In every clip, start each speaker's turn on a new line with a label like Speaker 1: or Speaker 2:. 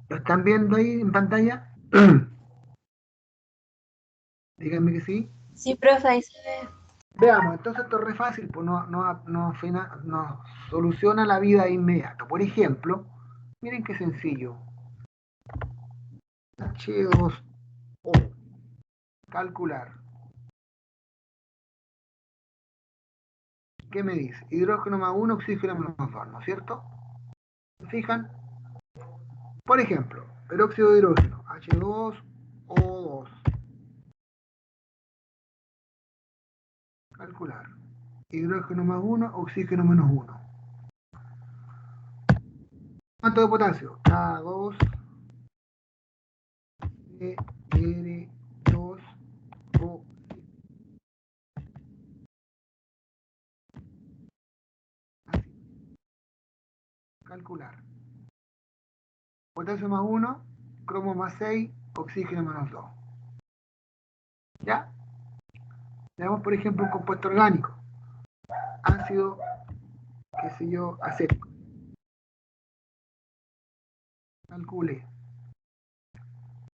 Speaker 1: ¿Lo están viendo ahí en pantalla? Díganme que sí.
Speaker 2: Sí, profe, ahí se ve.
Speaker 1: Veamos, entonces esto es re fácil, pues no soluciona la vida inmediata. Por ejemplo, miren qué sencillo. H2O, calcular. ¿Qué me dice? Hidrógeno más 1, oxígeno menos 2, ¿no es cierto? ¿Se fijan? Por ejemplo, peróxido de hidrógeno, H2O2. Calcular. Hidrógeno más 1, oxígeno menos 1. ¿Cuánto de potasio? K2, R2, O. Calcular. Potasio más 1, cromo más 6, oxígeno menos 2. ¿Ya? Veamos, por ejemplo, un compuesto orgánico. Ácido, qué sé yo, acético. Calcule.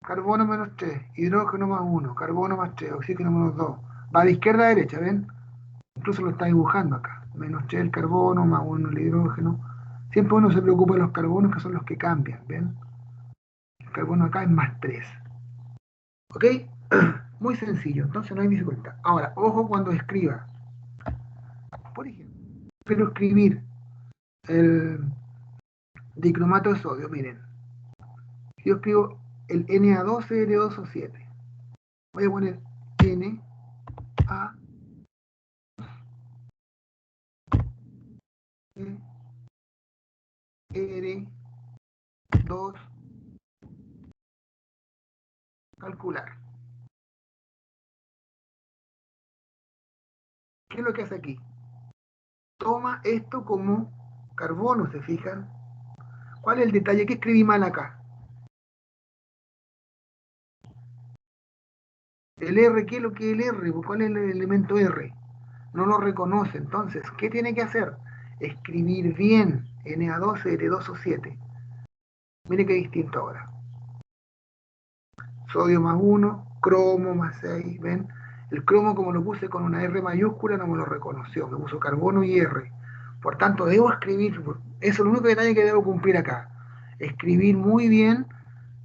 Speaker 1: Carbono menos 3, hidrógeno más 1, carbono más 3, oxígeno menos 2. Va de izquierda a derecha, ¿ven? Incluso lo está dibujando acá. Menos 3 el carbono, más 1 el hidrógeno. Siempre uno se preocupa de los carbonos que son los que cambian, ¿ven? El carbono acá es más 3. ¿Ok? Muy sencillo, entonces no hay dificultad. Ahora, ojo cuando escriba. Por ejemplo, quiero escribir el dicromato de sodio, miren. Yo escribo el Na2Cl2O7. Voy a poner NaR2, calcular. ¿Qué es lo que hace aquí? Toma esto como carbono, ¿se fijan? ¿Cuál es el detalle? ¿Qué escribí mal acá? El R, ¿qué es lo que es el R? ¿Cuál es el elemento R? No lo reconoce. Entonces, ¿qué tiene que hacer? Escribir bien Na2Cl2O7. Mire qué distinto ahora. Sodio más 1, cromo más 6, ¿ven? El cromo, como lo puse con una R mayúscula, no me lo reconoció. Me puso carbono y R. Por tanto, debo escribir, eso es el único detalle que debo cumplir acá. Escribir muy bien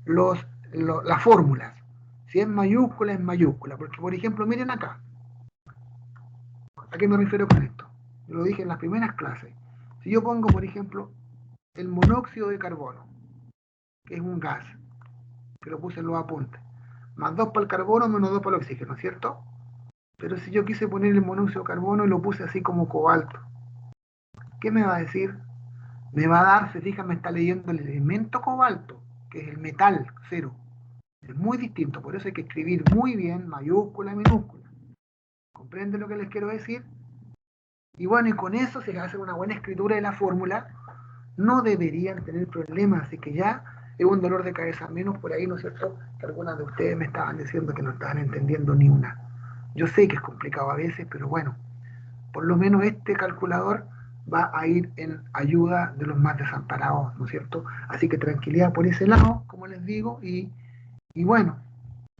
Speaker 1: las fórmulas. Si es mayúscula, es mayúscula. Porque, por ejemplo, miren acá. ¿A qué me refiero con esto? Lo dije en las primeras clases. Si yo pongo, por ejemplo, el monóxido de carbono, que es un gas, que lo puse en los apuntes, más 2 para el carbono, menos 2 para el oxígeno, ¿cierto? Pero si yo quise poner el monóxido de carbono y lo puse así como cobalto, ¿qué me va a decir? Me va a dar, se fijan, me está leyendo el elemento cobalto, que es el metal cero. Es muy distinto, por eso hay que escribir muy bien, mayúscula y minúscula. ¿Comprende lo que les quiero decir? Y bueno, y con eso, si hacen una buena escritura de la fórmula, no deberían tener problemas, así que ya es un dolor de cabeza menos por ahí, ¿no es cierto? Que algunas de ustedes me estaban diciendo que no estaban entendiendo ni una. Yo sé que es complicado a veces, pero bueno, por lo menos este calculador va a ir en ayuda de los más desamparados, ¿no es cierto? Así que tranquilidad por ese lado, como les digo, y bueno,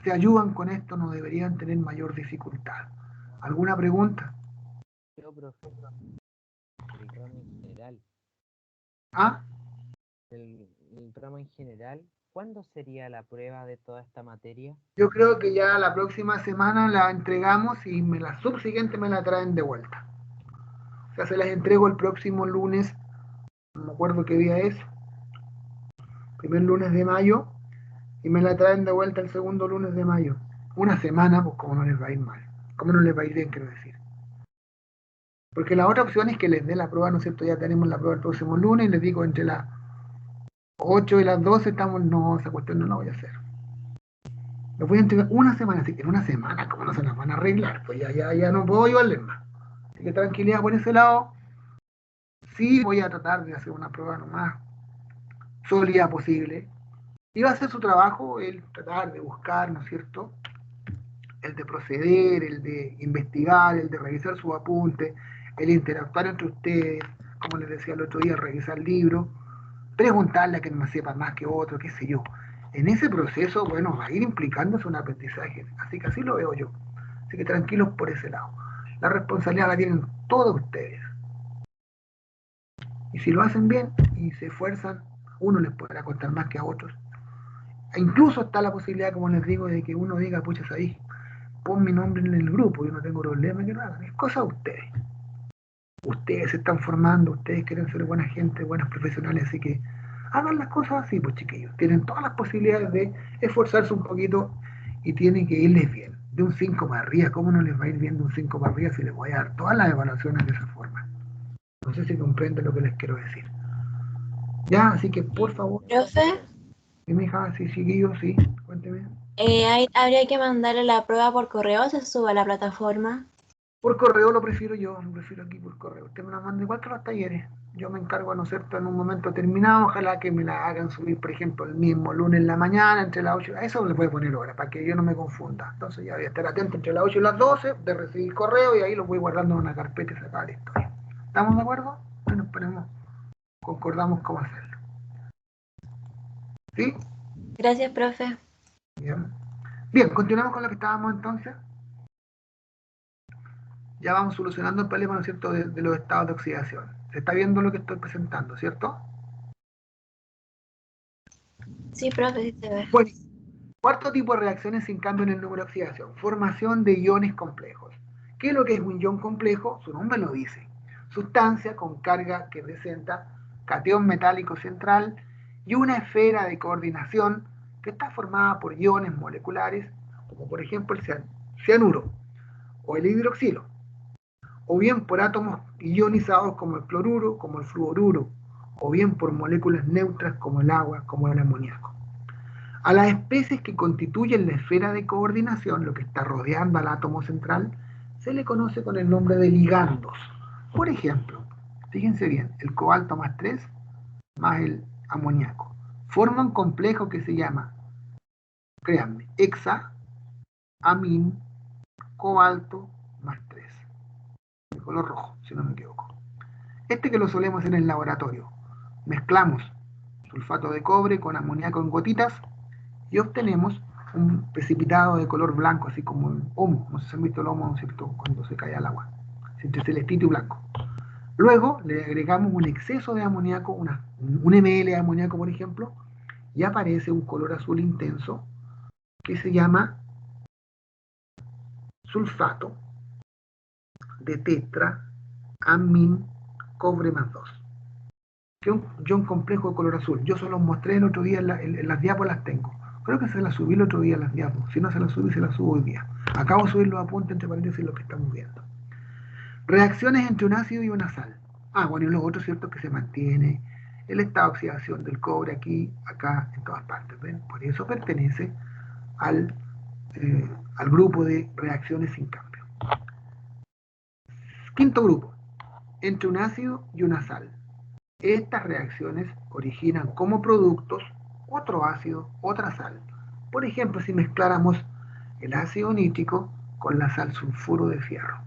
Speaker 1: si ayudan con esto no deberían tener mayor dificultad. ¿Alguna pregunta?
Speaker 3: Yo, profe, el ramo en general,
Speaker 1: ¿Ah?
Speaker 3: el ramo en general, ¿cuándo sería la prueba de toda esta materia?
Speaker 1: Yo creo que ya la próxima semana la entregamos y la subsiguiente me la traen de vuelta. O sea, se las entrego el próximo lunes, no me acuerdo qué día es, primer lunes de mayo, y me la traen de vuelta el segundo lunes de mayo. Una semana, pues como no les va a ir mal, como no les va a ir bien, quiero decir. Porque la otra opción es que les dé la prueba, ¿no es cierto? Ya tenemos la prueba el próximo lunes y les digo entre las 8 y las 12 estamos, no, esa cuestión no la voy a hacer. Lo voy a entregar una semana, así que en una semana, como no se las van a arreglar, pues ya no puedo llevarles más. Así que tranquilidad por ese lado. Sí voy a tratar de hacer una prueba lo más sólida posible. Y va a ser su trabajo el tratar de buscar, ¿no es cierto? El de proceder, el de investigar, el de revisar sus apuntes, el interactuar entre ustedes, como les decía el otro día, revisar libros. preguntarle a quien me sepa más que otro, qué sé yo. En ese proceso, bueno, va a ir implicándose un aprendizaje. Así que así lo veo yo. Así que tranquilos por ese lado. La responsabilidad la tienen todos ustedes. Y si lo hacen bien y se esfuerzan, uno les podrá costar más que a otros. E incluso está la posibilidad, como les digo, de que uno diga, pucha, ahí, pon mi nombre en el grupo, yo no tengo problema que lo hagan. Es cosa de ustedes. Ustedes se están formando, ustedes quieren ser buena gente, buenos profesionales, así que hagan las cosas así, pues chiquillos. Tienen todas las posibilidades de esforzarse un poquito y tienen que irles bien. De un 5 para arriba, ¿cómo no les va a ir bien de un 5 para arriba si les voy a dar todas las evaluaciones de esa forma? No sé si comprenden lo que les quiero decir. Ya, así que por favor.
Speaker 2: Profe,
Speaker 1: Mi hija, sí, chiquillos, sí, cuénteme.
Speaker 2: ¿habría que mandarle la prueba por correo o se sube a la plataforma?
Speaker 1: Por correo lo prefiero yo, lo prefiero aquí por correo. Usted me la manda igual que los talleres. Yo me encargo, ¿no es cierto?, en un momento determinado, ojalá que me la hagan subir, por ejemplo, el mismo lunes en la mañana, entre las 8, a eso le voy a poner hora, para que yo no me confunda. Entonces ya voy a estar atento entre las 8 y las 12 de recibir correo y ahí lo voy guardando en una carpeta y se acaba la historia. ¿Estamos de acuerdo? Bueno, ponemos, concordamos cómo hacerlo. ¿Sí?
Speaker 2: Gracias, profe.
Speaker 1: Bien. Bien, continuamos con lo que estábamos entonces. Ya vamos solucionando el problema, ¿no es cierto?, de los estados de oxidación. Se está viendo lo que estoy presentando, ¿cierto?
Speaker 2: Sí, profe, sí se ve.
Speaker 1: Bueno, cuarto tipo de reacciones sin cambio en el número de oxidación. Formación de iones complejos. ¿Qué es lo que es un ion complejo? Su nombre lo dice. Sustancia con carga que presenta catión metálico central y una esfera de coordinación que está formada por iones moleculares, como por ejemplo el cianuro o el hidroxilo, o bien por átomos ionizados como el cloruro, como el fluoruro, o bien por moléculas neutras como el agua, como el amoníaco. A las especies que constituyen la esfera de coordinación, lo que está rodeando al átomo central, se le conoce con el nombre de ligandos. Por ejemplo, fíjense bien, el cobalto más 3 más el amoníaco forma un complejo que se llama, créanme, hexa, amin, cobalto más 3, de color rojo, si no me equivoco. Este que lo solemos hacer en el laboratorio. Mezclamos sulfato de cobre con amoníaco en gotitas y obtenemos un precipitado de color blanco, así como el homo. No sé si han visto el homo, ¿no es cierto?, cuando se cae al agua, entre celestito y blanco. Luego le agregamos un exceso de amoníaco, un ml de amoníaco, por ejemplo, y aparece un color azul intenso que se llama sulfato de tetraamin cobre más 2, que es un ion complejo de color azul. Yo se los mostré el otro día en las diapos, las tengo. Creo que se las subí el otro día en las diapos. Si no se las subí, se las subo hoy día. Acabo de subir los apuntes entre paréntesis lo que estamos viendo. Reacciones entre un ácido y una sal. Bueno, y lo otro, cierto, que se mantiene el estado de oxidación del cobre aquí, acá, en todas partes. ¿Ven? Por eso pertenece al grupo de reacciones sin cambio. Quinto grupo, entre un ácido y una sal. Estas reacciones originan como productos otro ácido, otra sal. Por ejemplo, si mezcláramos el ácido nítrico con la sal sulfuro de fierro,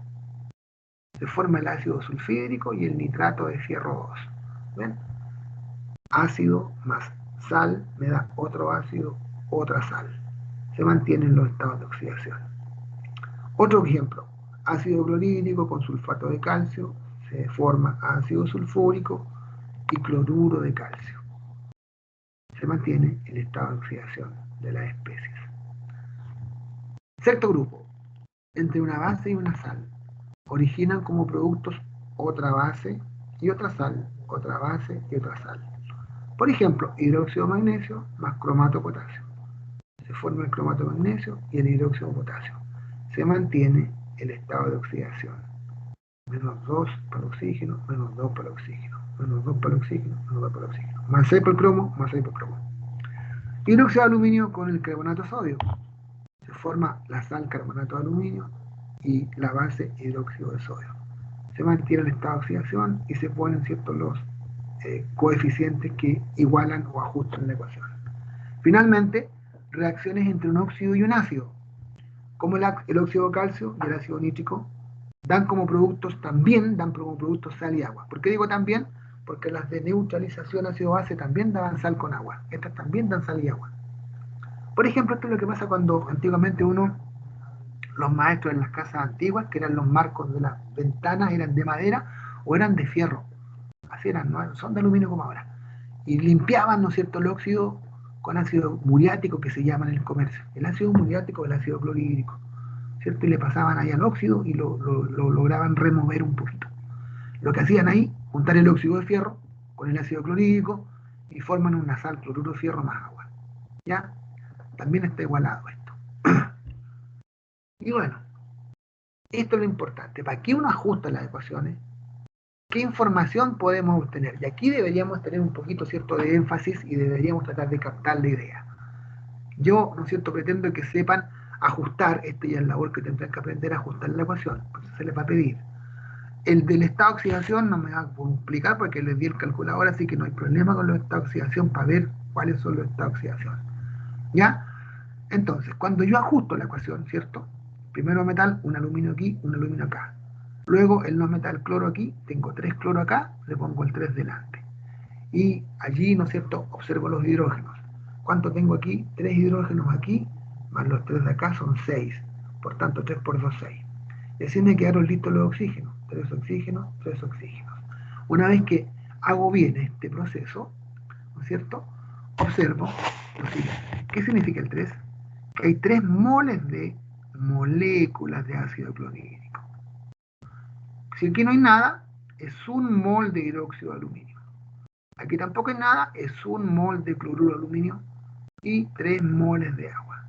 Speaker 1: se forma el ácido sulfídrico y el nitrato de fierro 2. ¿Ven? Ácido más sal me da otro ácido, otra sal. Se mantienen los estados de oxidación. Otro ejemplo, ácido clorhídrico con sulfato de calcio, se forma ácido sulfúrico y cloruro de calcio. Se mantiene el estado de oxidación de las especies. Sexto grupo, entre una base y una sal, originan como productos otra base y otra sal, otra base y otra sal. Por ejemplo, hidróxido de magnesio más cromato de potasio. Se forma el cromato de magnesio y el hidróxido de potasio. Se mantiene el estado de oxidación. Menos 2 para el oxígeno, menos 2 para el oxígeno, menos 2 para el oxígeno, menos 2 para el oxígeno. Más 6 para el cromo, más 6 para el cromo. Hidróxido de aluminio con el carbonato de sodio. Se forma la sal carbonato de aluminio y la base hidróxido de sodio. Se mantiene el estado de oxidación y se ponen ciertos los coeficientes que igualan o ajustan la ecuación. Finalmente, reacciones entre un óxido y un ácido, como el óxido de calcio y el ácido nítrico, dan como productos sal y agua. ¿Por qué digo también? porque las de neutralización ácido-base también daban sal con agua. Estas también dan sal y agua. Por ejemplo, esto es lo que pasa cuando antiguamente los maestros en las casas antiguas, que eran los marcos de las ventanas, eran de madera o eran de fierro. Así eran, no son de aluminio como ahora. Y limpiaban, ¿no es cierto?, el óxido con ácido muriático, que se llama en el comercio. El ácido muriático o el ácido clorhídrico, ¿cierto? Y le pasaban ahí al óxido y lo lograban remover un poquito. Lo que hacían ahí, juntar el óxido de fierro con el ácido clorhídrico y forman una sal, cloruro de fierro más agua. ¿Ya? También está igualado esto. Y bueno, esto es lo importante. ¿Para qué uno ajusta las ecuaciones? ¿Qué información podemos obtener? Y aquí deberíamos tener un poquito, ¿cierto?, de énfasis y deberíamos tratar de captar la idea. Yo, ¿no es cierto?, pretendo que sepan ajustar, ya es la labor que tendrán que aprender a ajustar la ecuación, pues se les va a pedir. El del estado de oxidación no me va a complicar porque les di el calculador, así que no hay problema con los estados de oxidación para ver cuáles son los estados de oxidación. ¿Ya? Entonces, cuando yo ajusto la ecuación, ¿cierto? Primero metal, un aluminio aquí, un aluminio acá. Luego el no metal cloro aquí, tengo 3 cloro acá, le pongo el 3 delante. Y allí, ¿no es cierto?, observo los hidrógenos. ¿Cuánto tengo aquí? 3 hidrógenos aquí, más los 3 de acá son 6. Por tanto, 3 por 2, 6. Y así me quedaron listos los oxígenos. 3 oxígenos, 3 oxígenos. Una vez que hago bien este proceso, ¿no es cierto?, observo lo siguiente. ¿Qué significa el 3? Que hay 3 moles de moléculas de ácido clorhídrico. Si aquí no hay nada, es un mol de hidróxido de aluminio. Aquí tampoco hay nada, es un mol de cloruro de aluminio y 3 moles de agua.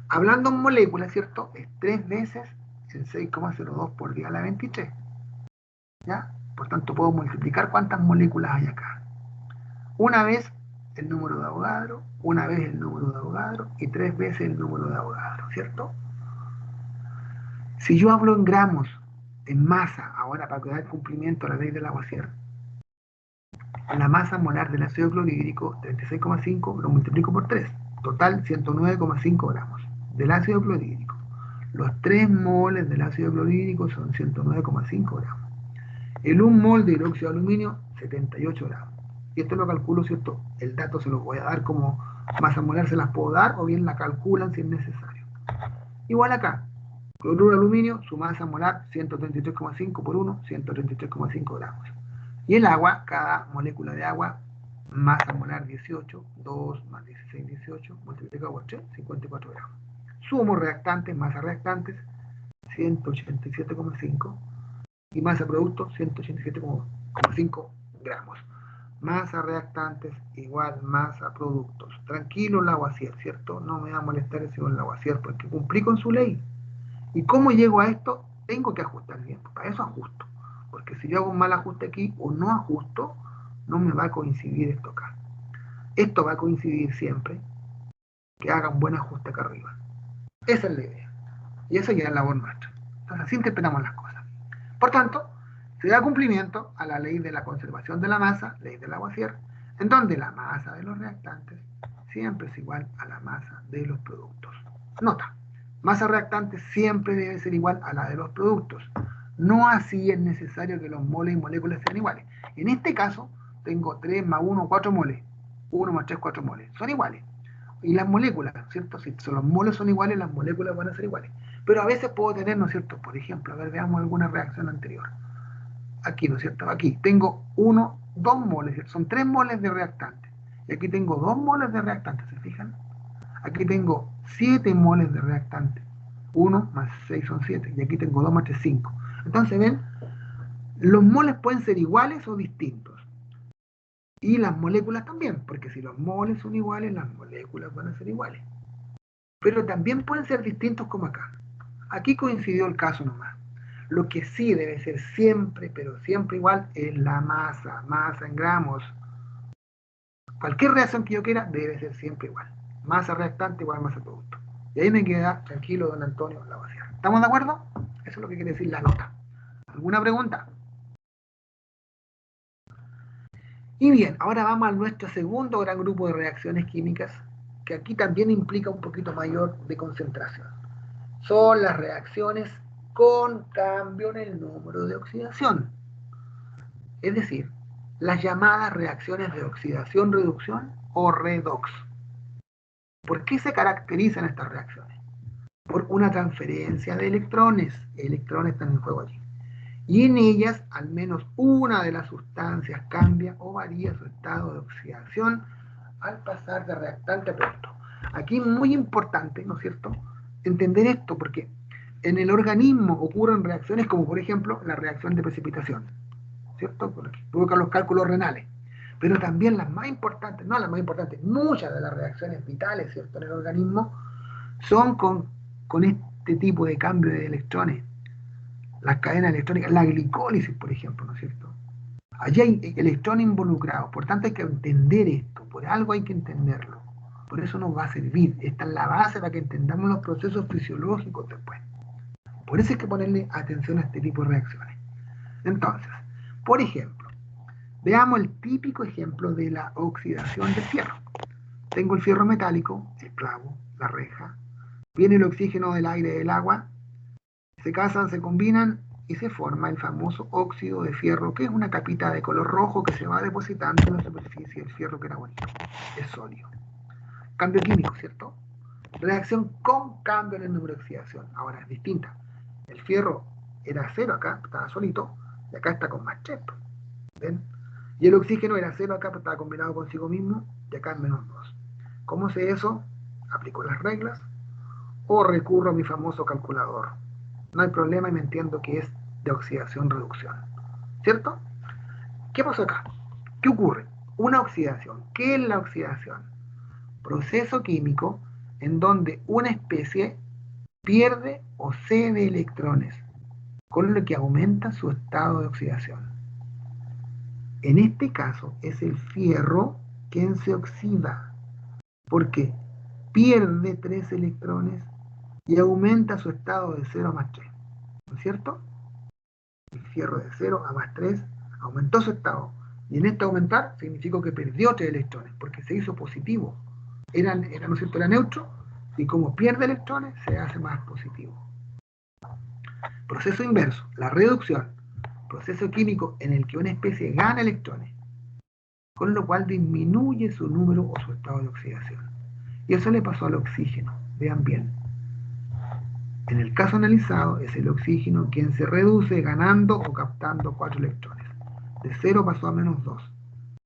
Speaker 1: Hablando en moléculas, ¿cierto? Es 3 veces el 6,02 por 10 a la 23. ¿Ya? Por tanto, puedo multiplicar cuántas moléculas hay acá. Una vez el número de Avogadro, una vez el número de Avogadro y 3 veces el número de Avogadro, ¿cierto? Si yo hablo en gramos, en masa, ahora para dar cumplimiento a la ley de Lavoisier, la masa molar del ácido clorhídrico, 36,5, lo multiplico por 3. Total, 109,5 gramos del ácido clorhídrico. Los 3 moles del ácido clorhídrico son 109,5 gramos. El 1 mol de hidróxido de aluminio, 78 gramos. Y esto lo calculo, ¿cierto? El dato se lo voy a dar como masa molar, se las puedo dar, o bien la calculan si es necesario. Igual acá, cloruro de aluminio, su masa molar, 133,5 por 1, 133,5 gramos. Y el agua, cada molécula de agua, masa molar 18, 2 más 16, 18, multiplicado por 3, 54 gramos. Sumo reactantes, masa reactantes, 187,5 y masa producto, 187,5 gramos. Masa reactantes igual masa productos. Tranquilo Lavoisier, ¿cierto? No me va a molestar ese con Lavoisier porque cumplí con su ley. ¿Y cómo llego a esto? Tengo que ajustar bien. Para eso ajusto. Porque si yo hago un mal ajuste aquí o no ajusto, no me va a coincidir esto acá. Esto va a coincidir siempre que haga un buen ajuste acá arriba. Esa es la idea. Y eso ya es labor nuestra. Entonces así interpretamos las cosas. Por tanto, se da cumplimiento a la ley de la conservación de la masa, ley de Lavoisier, en donde la masa de los reactantes siempre es igual a la masa de los productos. Nota, masa reactante siempre debe ser igual a la de los productos. No así es necesario que los moles y moléculas sean iguales. En este caso, tengo 3 más 1, 4 moles. 1 más 3, 4 moles. Son iguales. Y las moléculas, ¿cierto? Si los moles son iguales, las moléculas van a ser iguales. Pero a veces puedo tener, ¿no es cierto? Por ejemplo, a ver, veamos alguna reacción anterior. Aquí, ¿no es cierto? Aquí tengo 2 moles, ¿cierto? Son 3 moles de reactante. Y aquí tengo 2 moles de reactante, ¿se fijan? Aquí tengo 7 moles de reactante. 1 más 6 son 7. Y aquí tengo 2 más 3, 5. Entonces, ven, los moles pueden ser iguales o distintos. Y las moléculas también, porque si los moles son iguales, las moléculas van a ser iguales. Pero también pueden ser distintos como acá. Aquí coincidió el caso nomás. Lo que sí debe ser siempre, pero siempre igual, es la masa en gramos. Cualquier reacción que yo quiera debe ser siempre igual. Masa reactante igual masa producto. Y ahí me queda tranquilo don Antonio Lavoisier. ¿Estamos de acuerdo? Eso es lo que quiere decir la nota. ¿Alguna pregunta? Y bien, ahora vamos a nuestro segundo gran grupo de reacciones químicas, que aquí también implica un poquito mayor de concentración. Son las reacciones con cambio en el número de oxidación. Es decir, las llamadas reacciones de oxidación-reducción o redox. ¿Por qué se caracterizan estas reacciones? Por una transferencia de electrones. Electrones están en juego allí. Y en ellas, al menos una de las sustancias cambia o varía su estado de oxidación al pasar de reactante a producto. Aquí es muy importante, ¿no es cierto?, entender esto, porque en el organismo ocurren reacciones como, por ejemplo, la reacción de precipitación, ¿cierto?, porque provocan los cálculos renales. Pero también las más importantes, no las más importantes, muchas de las reacciones vitales, ¿cierto?, en el organismo son con este tipo de cambio de electrones. Las cadenas electrónicas, la glicólisis, por ejemplo, ¿no es cierto? Allí hay electrones involucrados, por tanto hay que entender esto, por algo hay que entenderlo. Por eso nos va a servir, esta es la base para que entendamos los procesos fisiológicos después. Por eso hay que ponerle atención a este tipo de reacciones. Entonces, por ejemplo, veamos el típico ejemplo de la oxidación del fierro. Tengo el fierro metálico, el clavo, la reja, viene el oxígeno del aire y del agua, se casan, se combinan y se forma el famoso óxido de fierro, que es una capita de color rojo que se va depositando en la superficie del fierro, que era bonito, es sólido. Cambio químico, ¿cierto? Reacción con cambio en el número de oxidación. Ahora es distinta. El fierro era 0 acá, estaba solito, y acá está con más 3. ¿Ven? Y el oxígeno era 0 acá, estaba combinado consigo mismo, y acá en -2. ¿Cómo sé eso? Aplico las reglas o recurro a mi famoso calculador. No hay problema y me entiendo que es de oxidación-reducción. ¿Cierto? ¿Qué pasó acá? ¿Qué ocurre? Una oxidación. ¿Qué es la oxidación? Proceso químico en donde una especie pierde o cede electrones, con lo que aumenta su estado de oxidación. En este caso es el fierro quien se oxida, porque pierde 3 electrones y aumenta su estado de 0 a más 3. ¿No es cierto? El fierro de 0 a más 3 aumentó su estado. Y en este aumentar significó que perdió 3 electrones, porque se hizo positivo. ¿No es cierto? Era neutro, y como pierde electrones, se hace más positivo. Proceso inverso, la reducción. Proceso químico en el que una especie gana electrones, con lo cual disminuye su número o su estado de oxidación. Y eso le pasó al oxígeno. Vean bien. En el caso analizado, es el oxígeno quien se reduce ganando o captando 4 electrones. De 0 pasó a -2.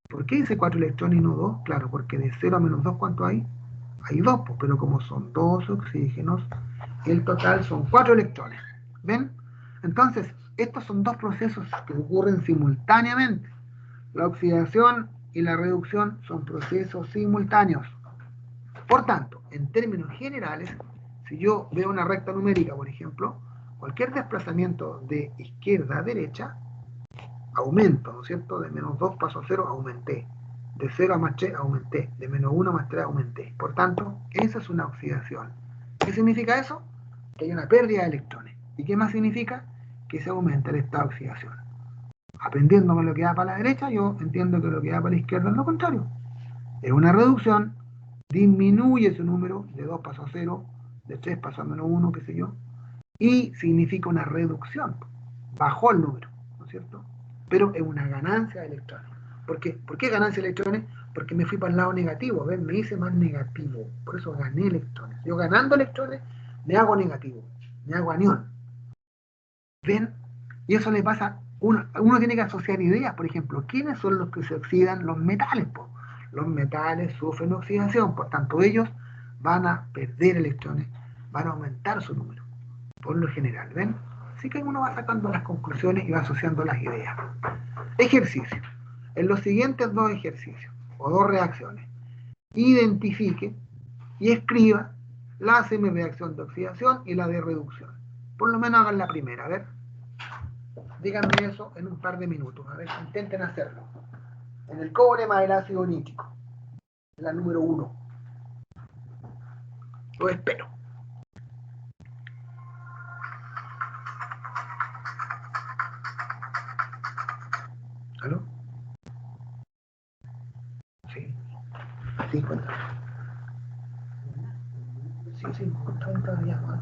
Speaker 1: ¿Por qué dice 4 electrones y no 2? Claro, porque de 0 a -2, ¿cuánto hay? Hay 2, pero como son 2 oxígenos, el total son 4 electrones. ¿Ven? Entonces, estos son dos procesos que ocurren simultáneamente. La oxidación y la reducción son procesos simultáneos. Por tanto, en términos generales, si yo veo una recta numérica, por ejemplo, cualquier desplazamiento de izquierda a derecha, aumento, ¿no es cierto? De -2 paso a 0, aumenté. De 0 a más 3, aumenté. De -1 a más 3, aumenté. Por tanto, esa es una oxidación. ¿Qué significa eso? Que hay una pérdida de electrones. ¿Y qué más significa? Que se aumenta el estado de oxidación. Aprendiéndome lo que da para la derecha, yo entiendo que lo que da para la izquierda es lo contrario. Es una reducción, disminuye su número, de 2 pasó a 0, de 3 pasó a -1, qué sé yo, y significa una reducción. Bajó el número, ¿no es cierto? Pero es una ganancia de electrones. ¿Por qué? ¿Por qué ganancia de electrones? Porque me fui para el lado negativo, ¿ven? Me hice más negativo, por eso gané electrones. Yo ganando electrones me hago negativo, me hago anión. ¿Ven? Y eso le pasa, uno tiene que asociar ideas, por ejemplo, ¿quiénes son los que se oxidan? Los metales, po. Los metales sufren oxidación, por tanto ellos van a perder electrones, van a aumentar su número, por lo general, ¿ven? Así que uno va sacando las conclusiones y va asociando las ideas. Ejercicio. En los siguientes dos ejercicios, o dos reacciones, identifique y escriba la semireacción de oxidación y la de reducción. Por lo menos hagan la primera, a ver. Díganme eso en un par de minutos, a ver, intenten hacerlo. En el cobre más el ácido nítrico, la número 1. Lo espero. ¿Aló? Sí. Sí, cuéntame. Sí, todavía más.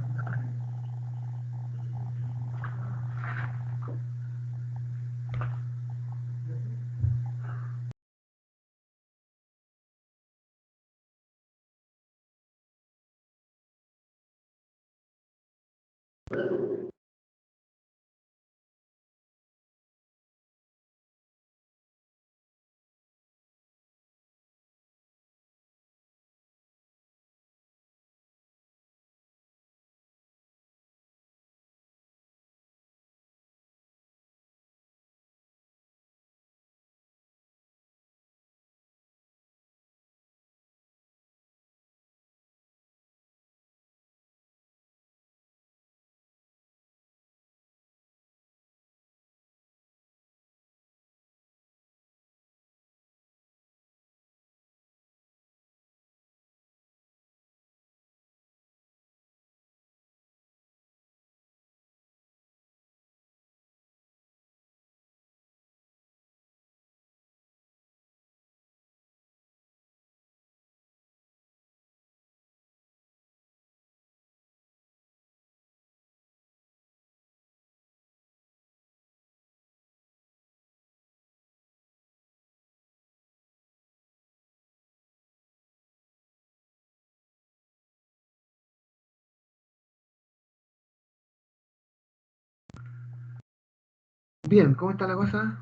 Speaker 1: Bien, ¿cómo está la cosa?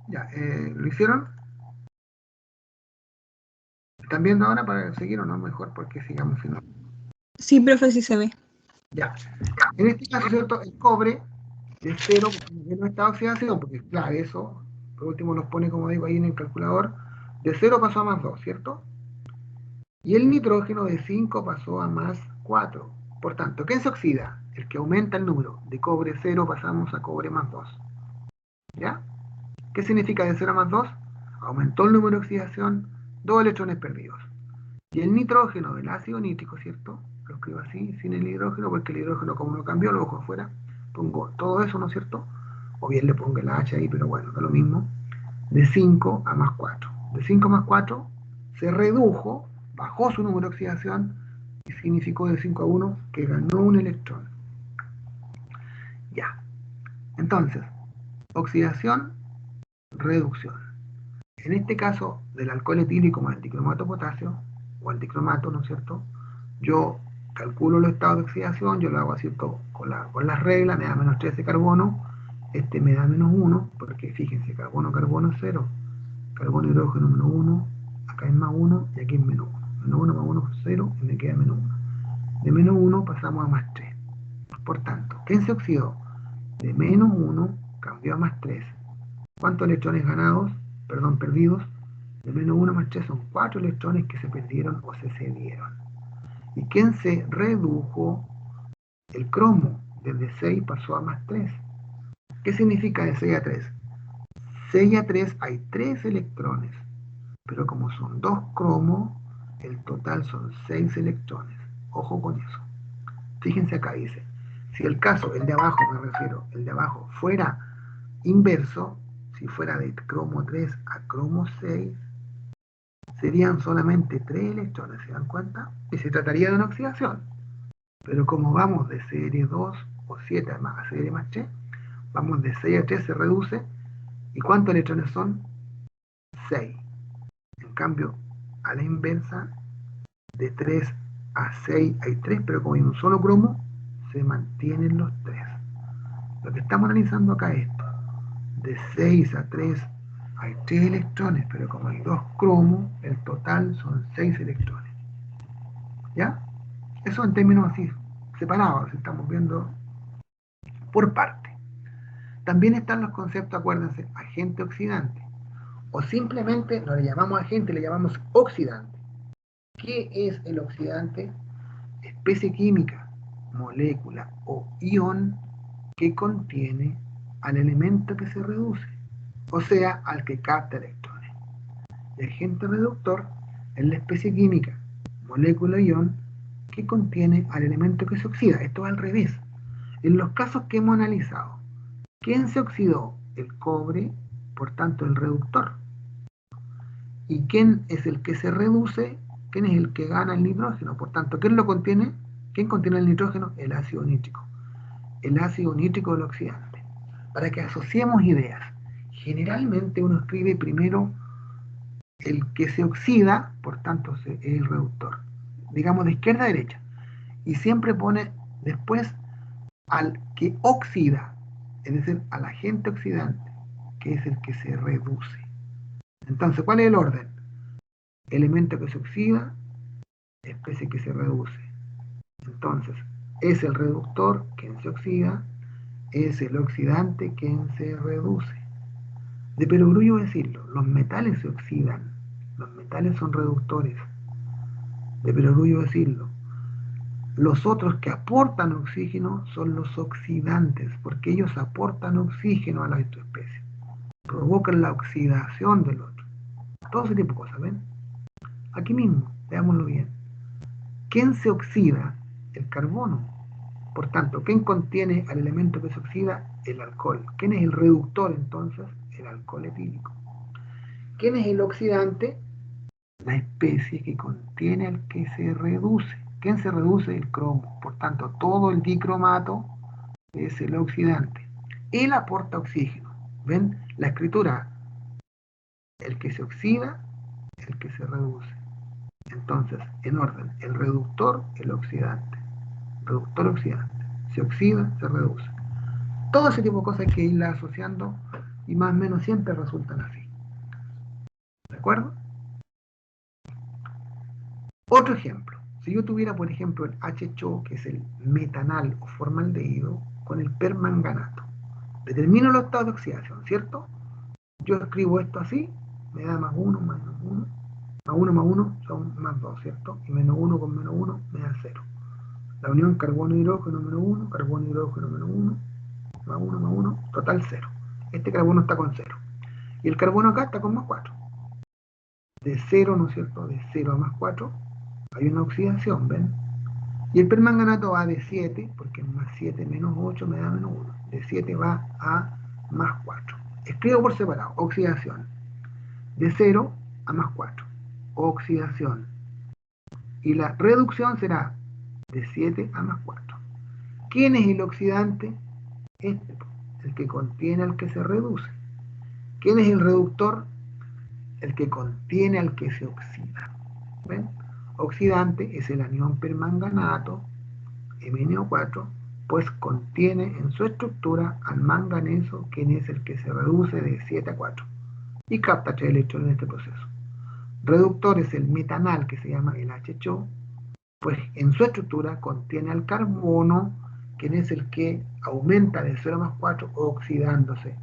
Speaker 1: Ya, ¿lo hicieron? ¿Están viendo ahora para seguir o no? Mejor porque sigamos si no.
Speaker 4: Sí, profe, sí se ve.
Speaker 1: Ya. En este caso, ¿cierto? El cobre de 0 no está oxidación, porque claro, eso, por último nos pone, como digo, ahí en el calculador, de 0 pasó a más 2, ¿cierto? Y el nitrógeno de 5 pasó a más 4. Por tanto, ¿quién se oxida? El que aumenta el número. De cobre 0 pasamos a cobre más 2. ¿Ya? ¿Qué significa de 0 a más 2? Aumentó el número de oxidación, 2 electrones perdidos. Y el nitrógeno del ácido nítrico, ¿cierto? Lo escribo así, sin el hidrógeno, porque el hidrógeno como no cambió, lo dejo afuera. Pongo todo eso, ¿no es cierto? O bien le pongo el H ahí, pero bueno, da lo mismo. De 5 a más 4. De 5 más 4 se redujo, bajó su número de oxidación y significó de 5 a 1 que ganó un electrón. Ya. Entonces, oxidación, reducción. En este caso, del alcohol etílico más el dicromato de potasio, o el dicromato, ¿no es cierto? Yo calculo los estados de oxidación, yo lo hago así con las reglas, me da menos 13 carbono, este me da menos 1, porque fíjense, carbono, carbono es 0, carbono, hidrógeno, menos 1, acá es más 1 y aquí es menos 1. Menos 1 más 1 es 0 y me queda menos 1. De menos 1 pasamos a más 3. Por tanto, ¿quién se oxidó? De menos 1 cambió a más 3. ¿Cuántos electrones ganados? Perdón, perdidos. De menos 1 más 3 son 4 electrones que se perdieron o se cedieron. ¿Y quién se redujo? El cromo. Desde 6 pasó a más 3. ¿Qué significa de 6 a 3? 6 a 3 hay 3 electrones, pero como son 2 cromos, el total son 6 electrones. Ojo con eso. Fíjense acá, dice, si el caso, el de abajo me refiero, el de abajo fuera inverso, si fuera de cromo 3 a cromo 6, serían solamente 3 electrones, ¿se dan cuenta? Y se trataría de una oxidación. Pero como vamos de serie 2 o 7 a serie más 3, vamos de 6 a 3, se reduce. ¿Y cuántos electrones son? 6. En cambio, a la inversa, de 3 a 6 hay 3, pero como hay un solo cromo, se mantienen los 3. Lo que estamos analizando acá es esto. De 6 a 3 hay 3 electrones, pero como hay 2 cromos, el total son 6 electrones. ¿Ya? Eso en términos así separados, estamos viendo por parte. También están los conceptos, acuérdense, agente oxidante. O simplemente no le llamamos agente, le llamamos oxidante. ¿Qué es el oxidante? Especie química, molécula o ion que contiene al elemento que se reduce, o sea, al que capta electrones. El agente reductor es la especie química, molécula o ion que contiene al elemento que se oxida. Esto es al revés. En los casos que hemos analizado, ¿quién se oxidó? El cobre, por tanto el reductor. ¿Y quién es el que se reduce? ¿Quién es el que gana el nitrógeno? Por tanto, ¿quién lo contiene? ¿Quién contiene el nitrógeno? El ácido nítrico. El ácido nítrico del oxidante. Para que asociemos ideas. generalmente uno escribe primero el que se oxida, por tanto es el reductor, digamos de izquierda a derecha, y siempre pone después al que oxida, es decir, al agente oxidante, que es el que se reduce. Entonces, ¿cuál es el orden? Elemento que se oxida, especie que se reduce. Entonces, es el reductor quien se oxida, es el oxidante quien se reduce. De perogrullo decirlo, los metales se oxidan, los metales son reductores. De perogrullo decirlo, los otros que aportan oxígeno son los oxidantes, porque ellos aportan oxígeno a la especie, provocan la oxidación del otro. Todo ese tipo de cosas, ¿ven? Aquí mismo, veámoslo bien. ¿Quién se oxida? El carbono. Por tanto, ¿quién contiene al elemento que se oxida? El alcohol. ¿Quién es el reductor entonces? El alcohol etílico. ¿Quién es el oxidante? La especie que contiene al que se reduce. ¿Quién se reduce? El cromo. Por tanto, todo el dicromato es el oxidante. Él aporta oxígeno. ¿Ven? La escritura. El que se oxida, el que se reduce. Entonces, en orden, el reductor, el oxidante. Reductor, oxidante. Se oxida, se reduce. Todo ese tipo de cosas hay que irlas asociando y más o menos siempre resultan así. ¿De acuerdo? Otro ejemplo. Si yo tuviera, por ejemplo, el HCO, que es el metanal o formaldehído, con el permanganato. Determino los estados de oxidación, ¿cierto? Yo escribo esto así, me da más 1, menos 1. Más 1 más 1 son más 2, ¿cierto? Y menos 1 con menos 1 me da 0. La unión carbono-hidrógeno menos 1, carbono-hidrógeno menos 1, más 1, total 0. Este carbono está con 0. Y el carbono acá está con más 4. De 0, ¿no es cierto? De 0 a más 4 hay una oxidación, ¿ven? Y el permanganato va de 7, porque más 7 menos 8 me da menos 1. De 7 va a más 4. Escribo por separado, oxidación. De 0 a más 4. Oxidación. Y la reducción será de 7 a más 4. ¿Quién es el oxidante? Este, el que contiene al que se reduce. ¿Quién es el reductor? El que contiene al que se oxida. ¿Ven? Oxidante es el anión permanganato, MnO4, pues contiene en su estructura al manganeso, quien es el que se reduce de 7 a 4 y capta 3 electrones en este proceso. Reductor es el metanal, que se llama el HCO, pues en su estructura contiene al carbono, quien es el que aumenta de 0 a más 4, oxidándose,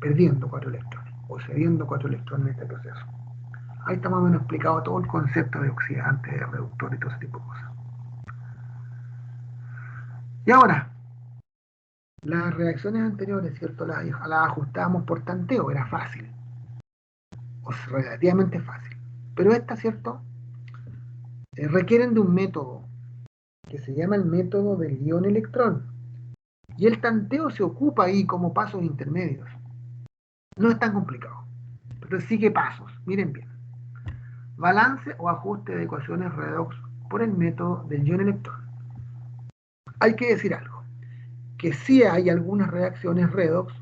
Speaker 1: perdiendo 4 electrones, o cediendo 4 electrones en este proceso. Ahí está más o menos explicado todo el concepto de oxidante, de reductor y todo ese tipo de cosas. Y ahora, las reacciones anteriores, ¿cierto? Las ajustábamos por tanteo, era fácil, o relativamente fácil. Pero estas, ¿cierto? Requieren de un método que se llama el método del ion-electrón. Y el tanteo se ocupa ahí como pasos intermedios. No es tan complicado, pero sigue pasos. Miren bien. Balance o ajuste de ecuaciones redox por el método del ion-electrón. Hay que decir algo, que sí hay algunas reacciones redox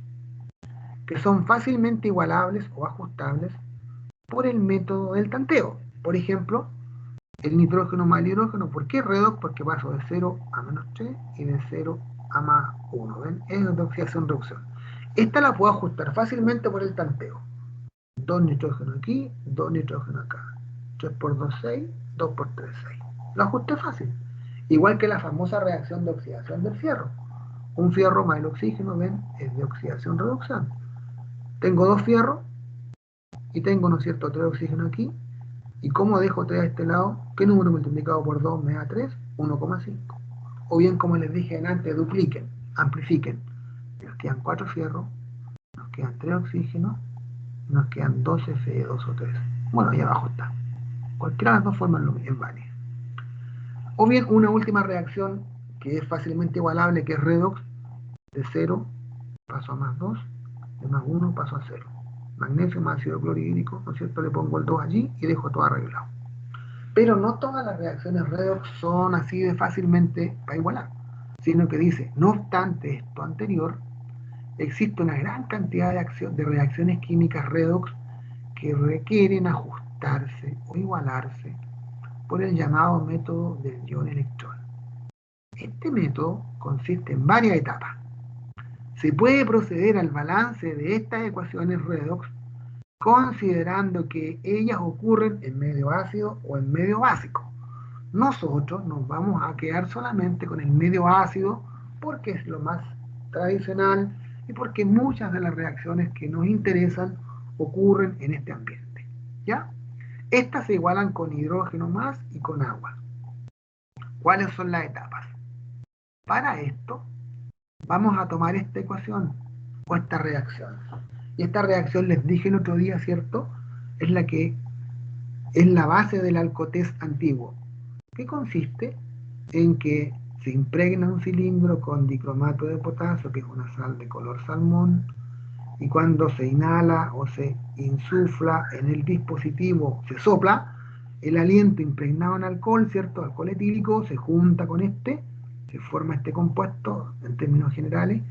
Speaker 1: que son fácilmente igualables o ajustables por el método del tanteo. Por ejemplo, el nitrógeno más el hidrógeno. ¿Por qué redox? Porque paso de 0 a menos 3 y de 0 a más 1. ¿Ven? Es de oxidación-reducción. Esta la puedo ajustar fácilmente por el tanteo. 2 nitrógenos aquí, 2 nitrógenos acá. 3 por 2, 6, 2 por 3, 6. Lo ajusté fácil. Igual que la famosa reacción de oxidación del fierro. Un fierro más el oxígeno, ¿ven? Es de oxidación-reducción. Tengo 2 fierros y tengo, ¿no es cierto?, 3 oxígenos aquí. ¿Y cómo dejo 3 a este lado? ¿Qué número multiplicado por 2 me da 3? 1,5. O bien, como les dije antes, dupliquen, amplifiquen. Nos quedan 4 fierros, nos quedan 3 oxígenos, nos quedan 2 Fe2 o 3. Bueno, ahí abajo está. Cualquiera de las dos formas es válida. O bien, una última reacción que es fácilmente igualable, que es redox. De 0 paso a más 2, de más 1 paso a 0. Magnesio más ácido clorhídrico, ¿no es cierto? Le pongo el 2 allí y dejo todo arreglado. Pero no todas las reacciones redox son así de fácilmente para igualar, sino que dice, no obstante esto anterior, existe una gran cantidad de reacciones químicas redox que requieren ajustarse o igualarse por el llamado método del ion-electrón. Este método consiste en varias etapas. Se puede proceder al balance de estas ecuaciones redox considerando que ellas ocurren en medio ácido o en medio básico. Nosotros nos vamos a quedar solamente con el medio ácido porque es lo más tradicional y porque muchas de las reacciones que nos interesan ocurren en este ambiente. ¿Ya? Estas se igualan con hidrógeno más y con agua. ¿Cuáles son las etapas? Para esto vamos a tomar esta ecuación o esta reacción. Y esta reacción, les dije el otro día, ¿cierto? Es la que es la base del alcotés antiguo, que consiste en que se impregna un cilindro con dicromato de potasio, que es una sal de color salmón, y cuando se inhala o se insufla en el dispositivo, se sopla, el aliento impregnado en alcohol, ¿cierto? Alcohol etílico, se junta con este, se forma este compuesto, en términos generales,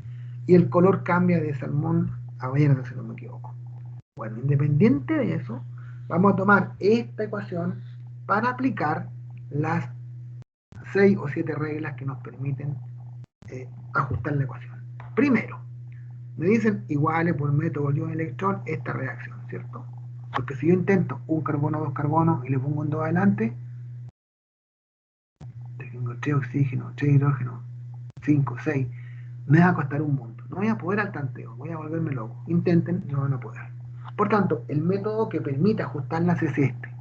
Speaker 1: y el color cambia de salmón a verde, si no me equivoco. Bueno, independiente de eso, vamos a tomar esta ecuación para aplicar las 6 o 7 reglas que nos permiten ajustar la ecuación. Primero, me dicen iguales por método ion-electrón esta reacción, ¿cierto? Porque si yo intento un carbono, 2 carbonos y le pongo un 2 adelante, tengo 3 oxígenos, 3 hidrógenos, 5, 6, me va a costar un mundo. No voy a poder al tanteo, voy a volverme loco. Intenten, no van a poder. Por tanto, el método que permite ajustarlas es este.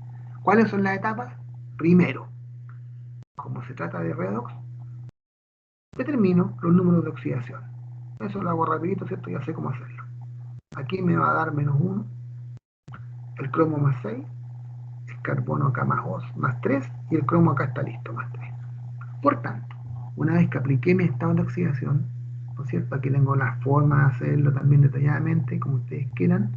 Speaker 1: ¿Cuáles son las etapas? Primero, como se trata de redox, determino los números de oxidación. Eso lo hago rapidito, ¿cierto? Ya sé cómo hacerlo. Aquí me va a dar menos 1, el cromo más 6, el carbono acá más 3 y el cromo acá está listo, más 3. Por tanto, una vez que apliqué mi estado de oxidación, ¿no es cierto? Aquí tengo la forma de hacerlo también detalladamente, como ustedes quieran.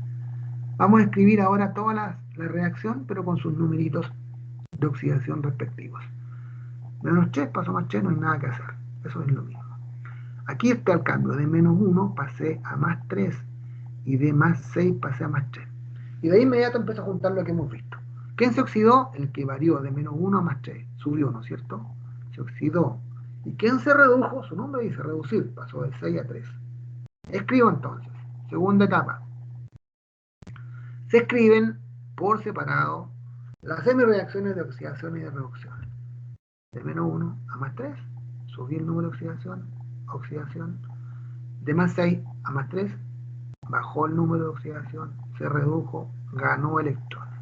Speaker 1: Vamos a escribir ahora toda la reacción, pero con sus numeritos de oxidación respectivos. Menos 3 pasó más 3, no hay nada que hacer. Eso es lo mismo. Aquí está el cambio. De menos 1 pasé a más 3 y de más 6 pasé a más 3. Y de ahí inmediato empiezo a juntar lo que hemos visto. ¿Quién se oxidó? El que varió de menos 1 a más 3. Subió, ¿no es cierto? Se oxidó. ¿Y quién se redujo? Su nombre dice reducir. Pasó de 6 a 3. Escribo entonces. Segunda etapa. Se escriben por separado las semireacciones de oxidación y de reducción. De menos 1 a más 3, subí el número de oxidación. De más 6 a más 3, bajó el número de oxidación, se redujo, ganó electrones.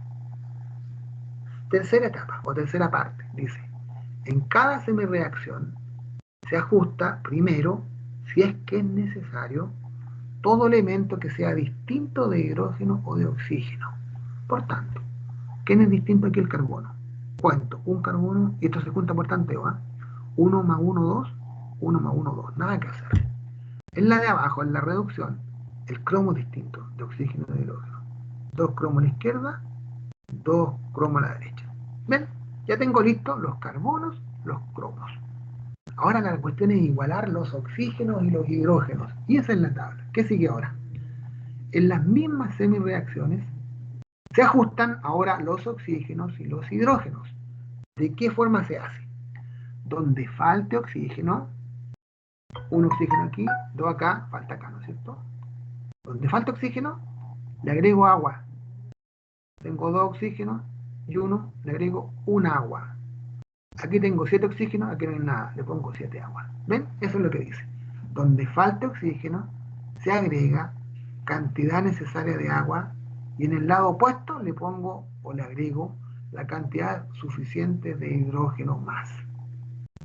Speaker 1: Tercera etapa, o tercera parte, dice, en cada semireacción se ajusta primero, si es que es necesario, todo elemento que sea distinto de hidrógeno o de oxígeno. Por tanto, ¿quién es distinto aquí? El carbono. Cuento un carbono, y esto se junta por tanteo, ¿eh? 1 más 1, 2, 1 más 1, 2, nada que hacer. En la de abajo, en la reducción, el cromo distinto de oxígeno y de hidrógeno. 2 cromos a la izquierda, 2 cromos a la derecha. ¿Ven? Ya tengo listos los carbonos, los cromos. Ahora la cuestión es igualar los oxígenos y los hidrógenos. Y esa es la tabla. ¿Qué sigue ahora? En las mismas semireacciones se ajustan ahora los oxígenos y los hidrógenos. ¿De qué forma se hace? Donde falte oxígeno, un oxígeno aquí, 2 acá, falta acá, ¿no es cierto? Donde falta oxígeno, le agrego agua. Tengo 2 oxígenos y 1, le agrego un agua. Aquí tengo 7 oxígenos, aquí no hay nada, le pongo 7 agua. ¿Ven? Eso es lo que dice. Donde falte oxígeno, se agrega cantidad necesaria de agua y en el lado opuesto le pongo o le agrego la cantidad suficiente de hidrógeno más.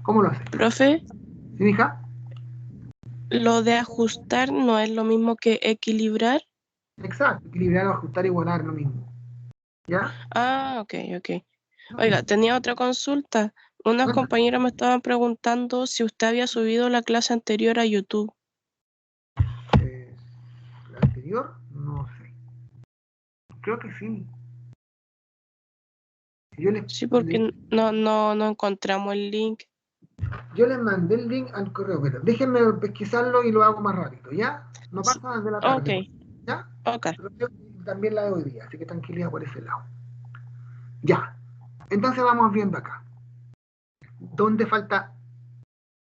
Speaker 1: ¿Cómo lo hacemos?
Speaker 5: Profe,
Speaker 1: ¿Sí, hija?
Speaker 5: lo de ajustar no es lo mismo que equilibrar.
Speaker 1: Exacto, equilibrar o ajustar, igualar, lo mismo. ¿Ya?
Speaker 5: Ah, ok.
Speaker 1: Lo
Speaker 5: Oiga,
Speaker 1: mismo.
Speaker 5: tenía otra consulta. Unas
Speaker 1: Bueno,
Speaker 5: compañeras me estaban preguntando si usted había subido la clase anterior a YouTube.
Speaker 1: la anterior, no sé. Creo que sí. Yo
Speaker 5: Sí, porque no encontramos el link.
Speaker 1: Yo les mandé el link al correo, pero déjenme pesquisarlo y lo hago más rápido, ¿ya? No pasa de la tarde,
Speaker 5: Ok,
Speaker 1: ¿ya?
Speaker 5: ok.
Speaker 1: Pero también la de hoy día, así que tranquilidad por ese lado. Ya, entonces vamos viendo acá. ¿Dónde falta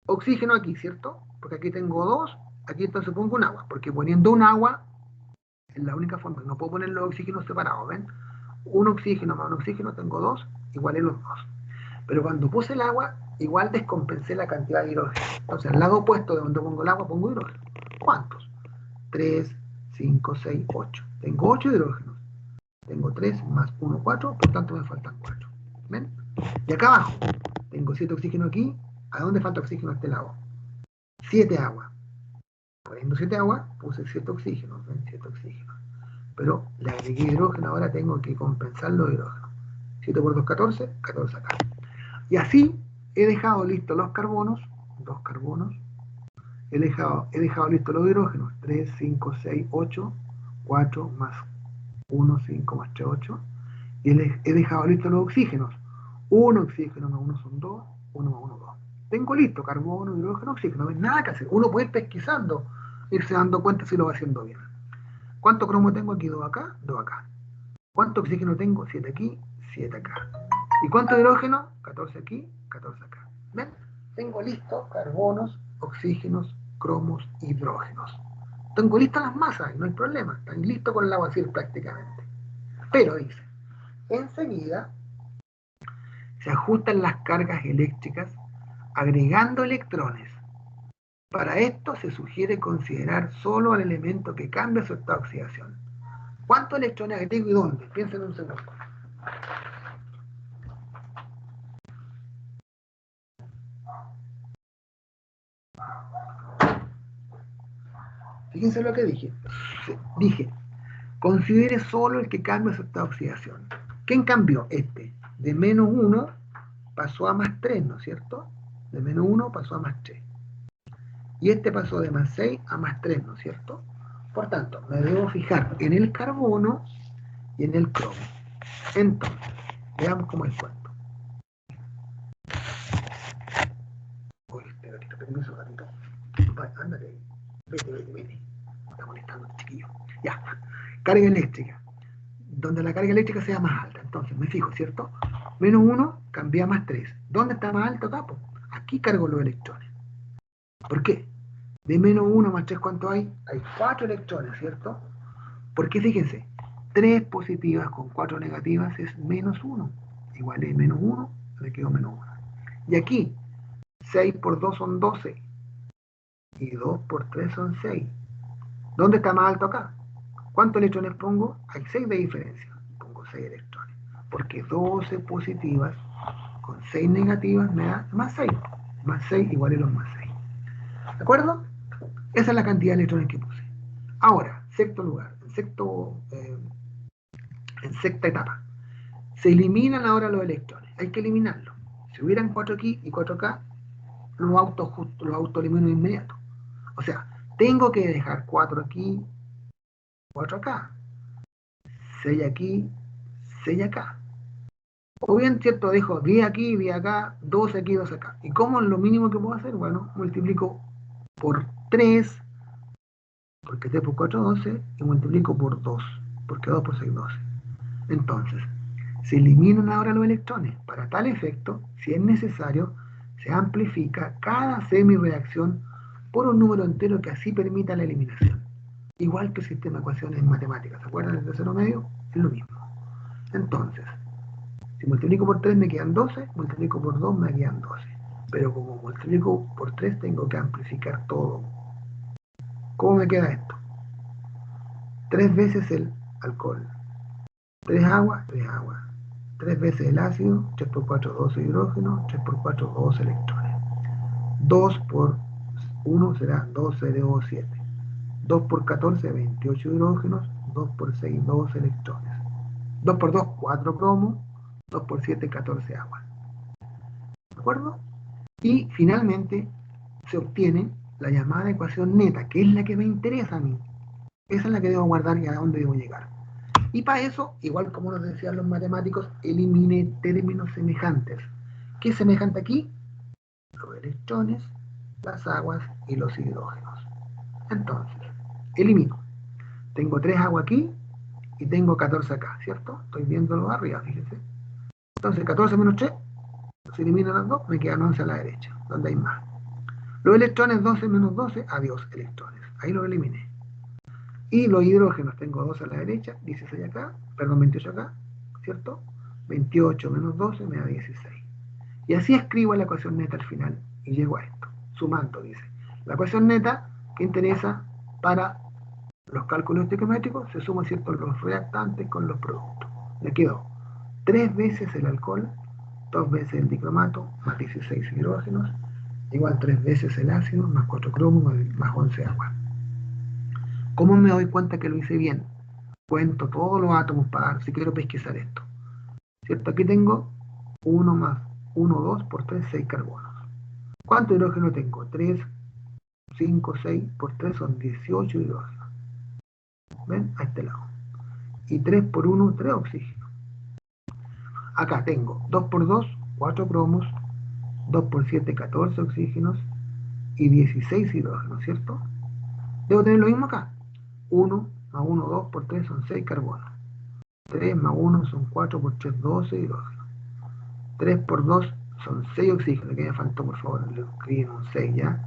Speaker 1: oxígeno aquí, cierto? Porque aquí tengo dos, aquí entonces pongo un agua, porque poniendo un agua es la única forma, no puedo poner los oxígenos separados, ¿ven? Un oxígeno más un oxígeno, tengo dos, iguales los dos. Pero cuando puse el agua, igual descompensé la cantidad de hidrógeno. Entonces, al lado opuesto de donde pongo el agua, pongo hidrógeno. ¿Cuántos? 3, 5, 6, 8. Tengo 8 hidrógenos. Tengo 3 más 1, 4, por tanto me faltan 4. ¿Ven? Y acá abajo, tengo 7 oxígenos aquí. ¿A dónde falta oxígeno a este lado? 7 agua. Poniendo 7 agua, puse 7 oxígenos. ¿Ven? 7 oxígenos. Pero le agregué hidrógeno, ahora tengo que compensar los hidrógenos. 7 por 2, 14, 14 acá. Y así he dejado listos los carbonos, 2 carbonos, he dejado listos los hidrógenos, 3, 5, 6, 8, 4 más 1, 5 más 3, 8, y he dejado listos los oxígenos, 1 oxígeno más 1 son 2, 1 más 1, 2. Tengo listo carbono, hidrógeno, oxígeno, no hay nada que hacer. Uno puede ir pesquisando, irse dando cuenta si lo va haciendo bien. ¿Cuánto cromo tengo aquí? 2 acá, 2 acá. ¿Cuánto oxígeno tengo? 7 aquí, 7 acá. ¿Y cuánto hidrógeno? 14 aquí, 14 acá. ¿Ven? Tengo listo carbonos, oxígenos, cromos, hidrógenos. Tengo listas las masas, no hay problema. Están listos con el aguacil prácticamente. Pero dice, enseguida se ajustan las cargas eléctricas agregando electrones. Para esto se sugiere considerar solo al elemento que cambia su estado de oxidación. ¿Cuántos electrones agrego y dónde? Piensen un segundo. Fíjense lo que dije. Dije, considere solo el que cambia su estado de oxidación. ¿Quién cambió? Este. De menos 1 pasó a más 3, ¿no es cierto? De menos 1 pasó a más 3. Y este pasó de más 6 a más 3, ¿no es cierto? Por tanto, me debo fijar en el carbono y en el cromo. Entonces, veamos cómo es cuento. Oye, espera, que te permiso, gatito. Ándale. Vete. Me está molestando el chiquillo. Ya. Carga eléctrica. Donde la carga eléctrica sea más alta. Entonces, me fijo, ¿cierto? Menos 1 cambia a más 3. ¿Dónde está más alto acá? Aquí cargo los electrones. ¿Por qué? De menos 1 más 3, ¿cuánto hay? Hay 4 electrones, ¿cierto? Porque fíjense, 3 positivas con 4 negativas es menos 1. Igual es menos 1, me quedo menos 1. Y aquí, 6 por 2 son 12. Y 2 por 3 son 6. ¿Dónde está más alto acá? ¿Cuántos electrones pongo? Hay 6 de diferencia. Pongo 6 electrones. Porque 12 positivas con 6 negativas me da más 6. Más 6 igual a los más 6. ¿De acuerdo? Esa es la cantidad de electrones que puse. Ahora, sexto lugar, en sexta etapa. Se eliminan ahora los electrones. Hay que eliminarlos. Si hubieran 4 aquí y 4 acá, los auto elimino de inmediato. O sea, tengo que dejar 4 aquí, 4 acá, 6 aquí, 6 acá. O bien, ¿cierto? Dejo 10 aquí, 10 acá, 12 aquí, 12 acá. ¿Y cómo es lo mínimo que puedo hacer? Bueno, multiplico por 3, porque 3 por 4 12, y multiplico por 2, porque 2 por 6 12. Entonces, se eliminan ahora los electrones. Para tal efecto, si es necesario, se amplifica cada semireacción por un número entero que así permita la eliminación. Igual que el sistema de ecuaciones en matemáticas. ¿Se acuerdan del tercero medio? Es lo mismo. Entonces, si multiplico por 3 me quedan 12, multiplico por 2 me quedan 12. Pero como multiplico por 3 tengo que amplificar todo. ¿Cómo me queda esto? 3 veces el alcohol. 3 agua, 3 agua. 3 veces el ácido, 3 por 4, 12 hidrógenos, 3 por 4, 12 electrones. 2 por 1 será 12 de O7. 2 por 14, 28 hidrógenos, 2 por 6, 12 electrones. 2 por 2, 4 cromos, 2 por 7, 14 agua. ¿De acuerdo? Y finalmente se obtiene la llamada ecuación neta, que es la que me interesa a mí. Esa es la que debo guardar y a dónde debo llegar. Y para eso, igual como nos decían los matemáticos, elimine términos semejantes. ¿Qué es semejante aquí? los electrones, las aguas y los hidrógenos. Entonces, elimino. Tengo 3 aguas aquí y tengo 14 acá, ¿cierto? Estoy viéndolo arriba, fíjense. Entonces, 14 menos 3, se eliminan las 2, me quedan 11 a la derecha, donde hay más. Los electrones, 12 menos 12, adiós electrones. Ahí los eliminé. Y los hidrógenos, tengo 12 a la derecha, 16 acá, perdón, 28 acá, ¿cierto? 28 menos 12 me da 16. Y así escribo la ecuación neta al final y llego a esto, sumando, dice. La ecuación neta que interesa para los cálculos estequiométricos se suman, ¿cierto?, los reactantes con los productos. Le quedó 3 veces el alcohol, 2 veces el dicromato, más 16 hidrógenos, igual 3 veces el ácido, más 4 cromos, más 11 agua. ¿Cómo me doy cuenta que lo hice bien? Cuento todos los átomos para si quiero pesquisar esto. ¿Cierto? Aquí tengo 1 más 1, 2 por 3, 6 carbonos. ¿Cuánto hidrógeno tengo? 3, 5, 6 por 3 son 18 hidrógenos. ¿Ven? A este lado. Y 3 por 1, 3 oxígenos. Acá tengo 2 por 2, 4 cromos, 2 por 7, 14 oxígenos y 16 hidrógenos, ¿cierto? Debo tener lo mismo acá. 1 más 1, 2 por 3 son 6 carbonos. 3 más 1 son 4 por 3, 12 hidrógenos. 3 por 2 son 6 oxígenos. Que me faltó, por favor, le escriben un 6 ya.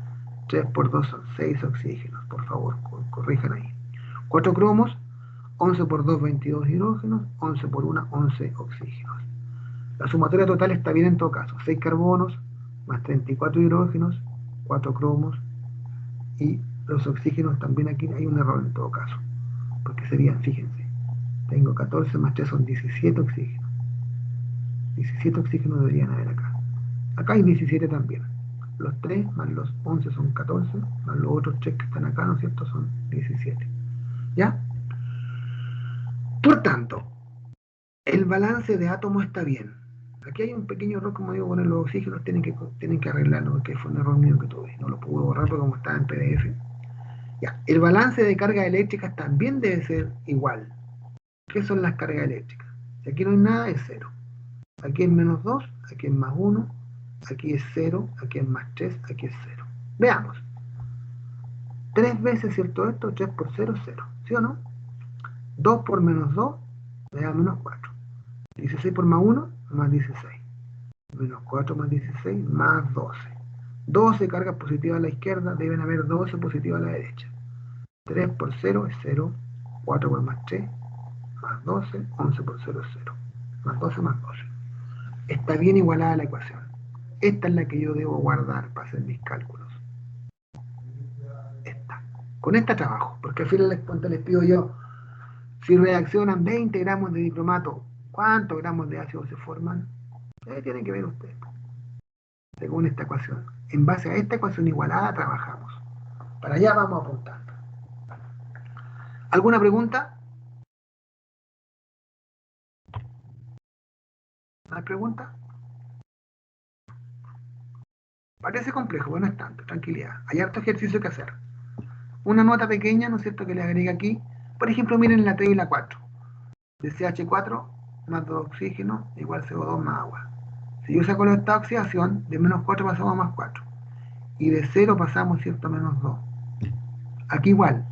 Speaker 1: 3 por 2 son 6 oxígenos. Por favor, corrijan ahí. 4 cromos, 11 por 2, 22 hidrógenos. 11 por 1, 11 oxígenos. La sumatoria total está bien en todo caso. 6 carbonos más 34 hidrógenos, 4 cromos y los oxígenos también aquí hay un error en todo caso. Porque serían, fíjense, tengo 14 más 3 son 17 oxígenos. 17 oxígenos deberían haber acá. Acá hay 17 también. Los 3 más los 11 son 14, más los otros 3 que están acá, ¿no es cierto? Son 17. ¿Ya? Por tanto, el balance de átomos está bien. Aquí hay un pequeño error, como digo, con los oxígenos tienen que arreglarlo, porque fue un error mío que tuve. No lo pude borrar porque como estaba en PDF. Ya, el balance de cargas eléctricas también debe ser igual. ¿Qué son las cargas eléctricas? Si aquí no hay nada, es 0. Aquí es menos 2, aquí es más 1, aquí es 0, aquí es más 3, aquí es 0. Veamos. 3 veces, ¿cierto? Esto, 3 por 0, 0. ¿Sí o no? 2 por menos 2 me da menos 4. 16 por más 1, más 16. Menos 4 más 16, más 12. 12 cargas positivas a la izquierda, deben haber 12 positivas a la derecha. 3 por 0 es 0, 4 por más 3, más 12, 11 por 0 es 0. Más 12 más 12. Está bien igualada la ecuación. Esta es la que yo debo guardar para hacer mis cálculos. Esta. Con esta trabajo, porque al final les pido yo, si reaccionan 20 gramos de dicromato, ¿cuántos gramos de ácido se forman? Tienen que ver ustedes. Según esta ecuación. En base a esta ecuación igualada trabajamos. Para allá vamos apuntando. ¿Alguna pregunta? ¿No hay pregunta? Parece complejo, bueno, es tanto, tranquilidad. Hay harto ejercicio que hacer. Una nota pequeña, ¿no es cierto?, que le agrega aquí. Por ejemplo, miren la 3 y la 4. De CH4 más 2 oxígeno igual CO2 más agua. Si yo saco esta oxidación, de menos 4 pasamos a más 4. Y de 0 pasamos, ¿cierto?, a menos 2. Aquí igual,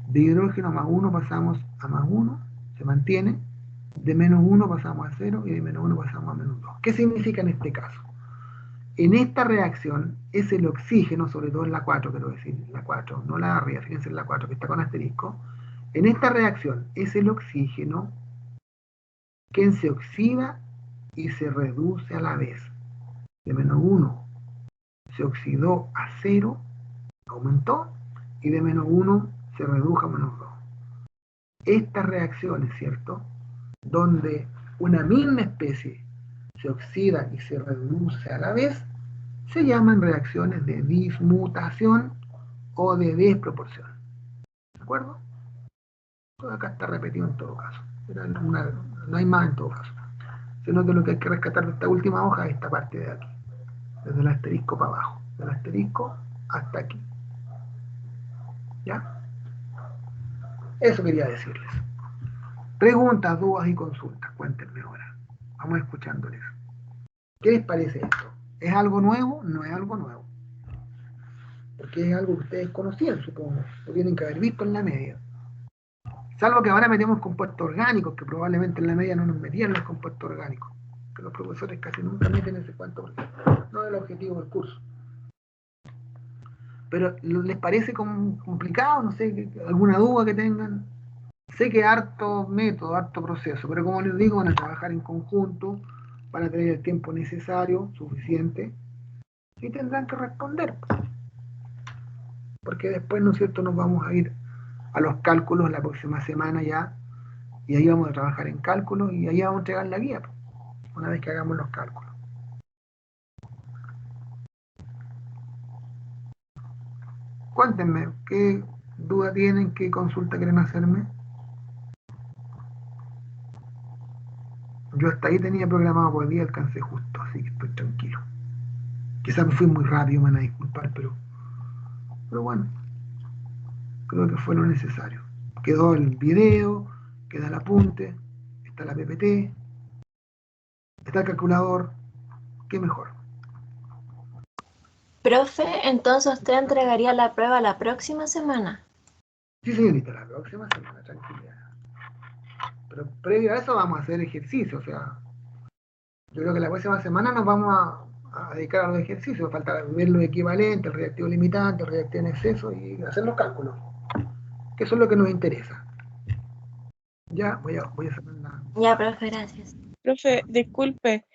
Speaker 1: de hidrógeno más 1 pasamos a más 1, se mantiene. De menos 1 pasamos a 0 y de menos 1 pasamos a menos 2. ¿Qué significa en este caso? En esta reacción es el oxígeno, sobre todo en la 4, quiero decir, la 4, no la de arriba, fíjense en la 4 que está con asterisco. En esta reacción es el oxígeno quien se oxida y se reduce a la vez. De menos 1 se oxidó a 0, aumentó, y de menos 1 se redujo a menos 2. Estas reacciones, ¿cierto?, donde una misma especie se oxida y se reduce a la vez, se llaman reacciones de dismutación o de desproporción. ¿De acuerdo? Todo acá está repetido en todo caso. No hay más en todo caso. Sino que lo que hay que rescatar de esta última hoja es esta parte de aquí. Desde el asterisco para abajo. Del asterisco hasta aquí. ¿Ya? Eso quería decirles. Preguntas, dudas y consultas. Cuéntenme ahora. Vamos escuchándoles. ¿Qué les parece esto? ¿Es algo nuevo? No es algo nuevo. Porque es algo que ustedes conocían, supongo. Lo tienen que haber visto en la media. Salvo que ahora metemos compuestos orgánicos, que probablemente en la media no nos metían los compuestos orgánicos. Que los profesores casi nunca meten ese cuento porque no es el objetivo del curso. Pero ¿les parece complicado? No sé, alguna duda que tengan. Sé que harto método, harto proceso, pero como les digo, van a trabajar en conjunto, van a tener el tiempo necesario, suficiente, y tendrán que responder. Porque después, ¿no es cierto?, nos vamos a ir a los cálculos la próxima semana ya, y ahí vamos a trabajar en cálculos, y ahí vamos a entregar la guía, una vez que hagamos los cálculos. Cuéntenme, ¿qué duda tienen? ¿Qué consulta quieren hacerme? Yo hasta ahí tenía programado por el día, alcancé justo, así que estoy tranquilo. Quizás me fui muy rápido, me van a disculpar, pero bueno, creo que fue lo necesario. Quedó el video, queda el apunte, está la PPT, está el calculador, qué mejor.
Speaker 2: Profe, entonces usted entregaría la prueba la próxima semana.
Speaker 1: Sí, señorita, la próxima semana, tranquilidad. Pero previo a eso vamos a hacer ejercicio, o sea, yo creo que la próxima semana nos vamos a dedicar a los ejercicios, falta ver los equivalentes, el reactivo limitante, el reactivo en exceso y hacer los cálculos, que eso es lo que nos interesa. Ya voy a sacar la...
Speaker 2: Ya, profe, gracias.
Speaker 5: Profe, disculpe,